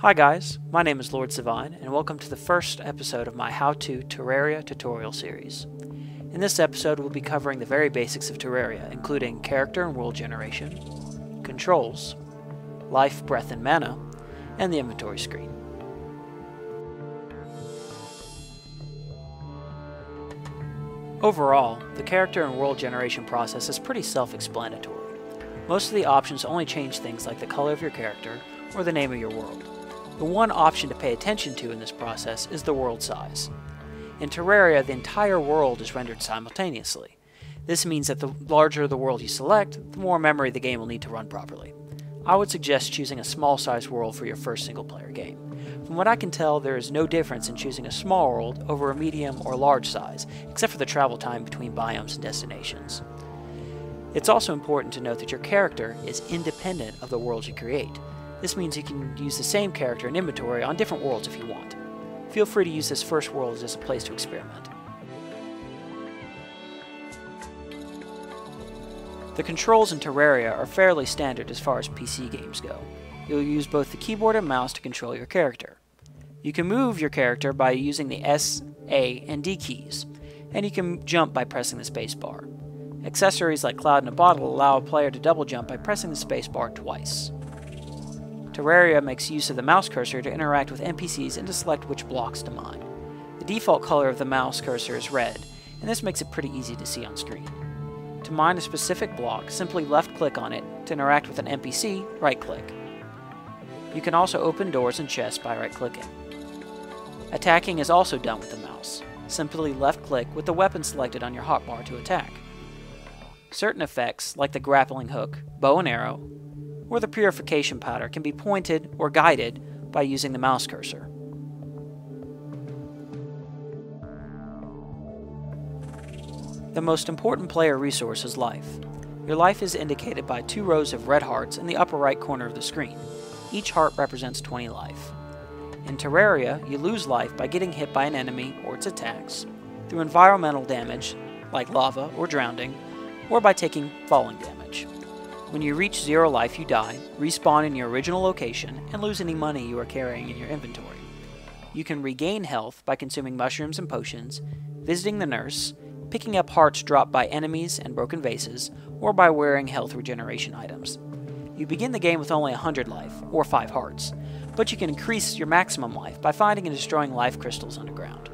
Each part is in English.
Hi guys, my name is LordSevein, and welcome to the first episode of my How to Terraria tutorial series. In this episode we'll be covering the very basics of Terraria, including character and world generation, controls, life, breath, and mana, and the inventory screen. Overall, the character and world generation process is pretty self-explanatory. Most of the options only change things like the color of your character or the name of your world. The one option to pay attention to in this process is the world size. In Terraria, the entire world is rendered simultaneously. This means that the larger the world you select, the more memory the game will need to run properly. I would suggest choosing a small-sized world for your first single-player game. From what I can tell, there is no difference in choosing a small world over a medium or large size, except for the travel time between biomes and destinations. It's also important to note that your character is independent of the worlds you create. This means you can use the same character and inventory on different worlds if you want. Feel free to use this first world as a place to experiment. The controls in Terraria are fairly standard as far as PC games go. You'll use both the keyboard and mouse to control your character. You can move your character by using the S, A, and D keys, and you can jump by pressing the spacebar. Accessories like Cloud in a Bottle allow a player to double jump by pressing the spacebar twice. Terraria makes use of the mouse cursor to interact with NPCs and to select which blocks to mine. The default color of the mouse cursor is red, and this makes it pretty easy to see on screen. To mine a specific block, simply left-click on it. To interact with an NPC, right-click. You can also open doors and chests by right-clicking. Attacking is also done with the mouse. Simply left-click with the weapon selected on your hotbar to attack. Certain effects, like the grappling hook, bow and arrow, or the purification powder, can be pointed or guided by using the mouse cursor. The most important player resource is life. Your life is indicated by 2 rows of red hearts in the upper right corner of the screen. Each heart represents 20 life. In Terraria, you lose life by getting hit by an enemy or its attacks, through environmental damage, like lava or drowning, or by taking falling damage. When you reach 0 life, you die, respawn in your original location, and lose any money you are carrying in your inventory. You can regain health by consuming mushrooms and potions, visiting the nurse, picking up hearts dropped by enemies and broken vases, or by wearing health regeneration items. You begin the game with only 100 life, or 5 hearts, but you can increase your maximum life by finding and destroying life crystals underground.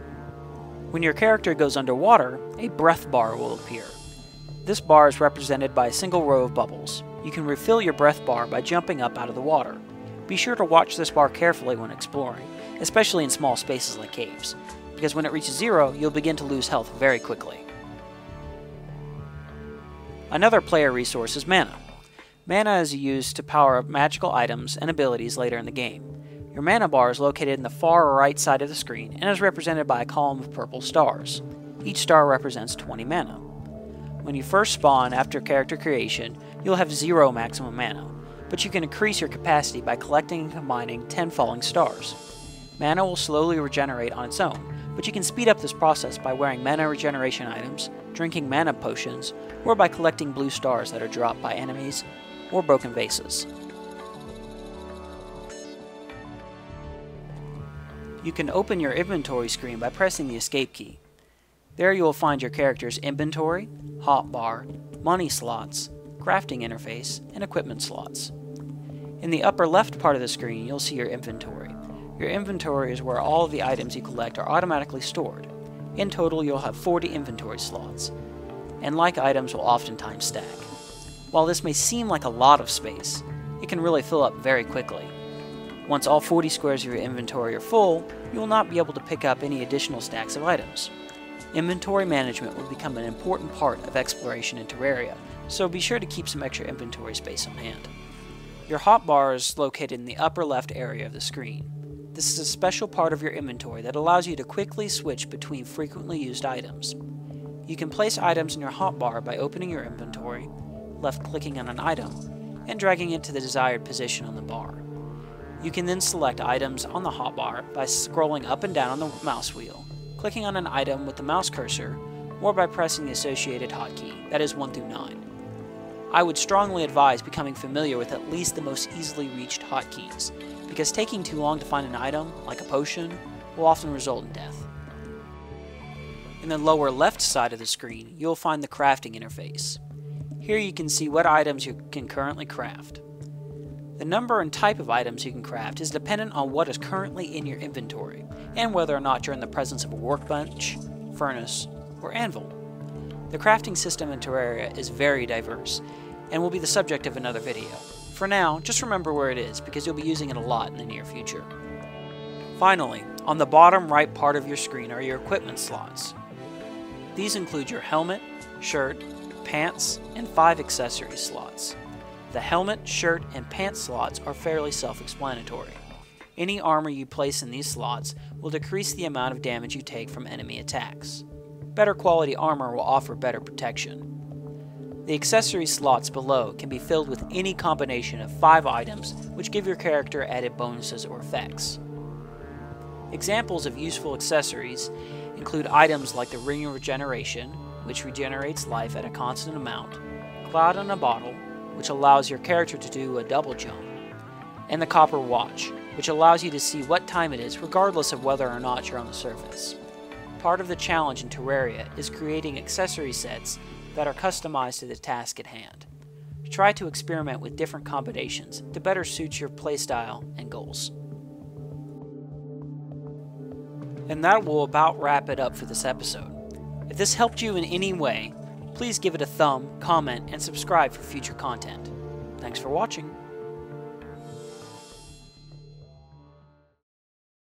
When your character goes underwater, a breath bar will appear. This bar is represented by a single row of bubbles. You can refill your breath bar by jumping up out of the water. Be sure to watch this bar carefully when exploring, especially in small spaces like caves, because when it reaches 0, you'll begin to lose health very quickly. Another player resource is mana. Mana is used to power up magical items and abilities later in the game. Your mana bar is located in the far right side of the screen and is represented by a column of purple stars. Each star represents 20 mana. When you first spawn after character creation, you'll have 0 maximum mana, but you can increase your capacity by collecting and combining 10 falling stars. Mana will slowly regenerate on its own, but you can speed up this process by wearing mana regeneration items, drinking mana potions, or by collecting blue stars that are dropped by enemies or broken vases. You can open your inventory screen by pressing the escape key. There you will find your character's inventory, hotbar, money slots, crafting interface, and equipment slots. In the upper left part of the screen, you'll see your inventory. Your inventory is where all of the items you collect are automatically stored. In total, you'll have 40 inventory slots, and like items will oftentimes stack. While this may seem like a lot of space, it can really fill up very quickly. Once all 40 squares of your inventory are full, you will not be able to pick up any additional stacks of items. Inventory management will become an important part of exploration in Terraria, so be sure to keep some extra inventory space on hand. Your hotbar is located in the upper left area of the screen. This is a special part of your inventory that allows you to quickly switch between frequently used items. You can place items in your hotbar by opening your inventory, left-clicking on an item, and dragging it to the desired position on the bar. You can then select items on the hotbar by scrolling up and down on the mouse wheel, clicking on an item with the mouse cursor, or by pressing the associated hotkey, that is 1 through 9. I would strongly advise becoming familiar with at least the most easily reached hotkeys, because taking too long to find an item, like a potion, will often result in death. In the lower left side of the screen, you'll find the crafting interface. Here you can see what items you can currently craft. The number and type of items you can craft is dependent on what is currently in your inventory, and whether or not you're in the presence of a workbench, furnace, or anvil. The crafting system in Terraria is very diverse, and will be the subject of another video. For now, just remember where it is, because you'll be using it a lot in the near future. Finally, on the bottom right part of your screen are your equipment slots. These include your helmet, shirt, pants, and 5 accessory slots. The helmet, shirt, and pants slots are fairly self-explanatory. Any armor you place in these slots will decrease the amount of damage you take from enemy attacks. Better quality armor will offer better protection. The accessory slots below can be filled with any combination of 5 items which give your character added bonuses or effects. Examples of useful accessories include items like the Ring of Regeneration, which regenerates life at a constant amount, Cloud in a Bottle, which allows your character to do a double jump, and the Copper Watch, which allows you to see what time it is regardless of whether or not you're on the surface. Part of the challenge in Terraria is creating accessory sets that are customized to the task at hand. Try to experiment with different combinations to better suit your playstyle and goals. And that will about wrap it up for this episode. If this helped you in any way, please give it a thumb, comment, and subscribe for future content. Thanks for watching.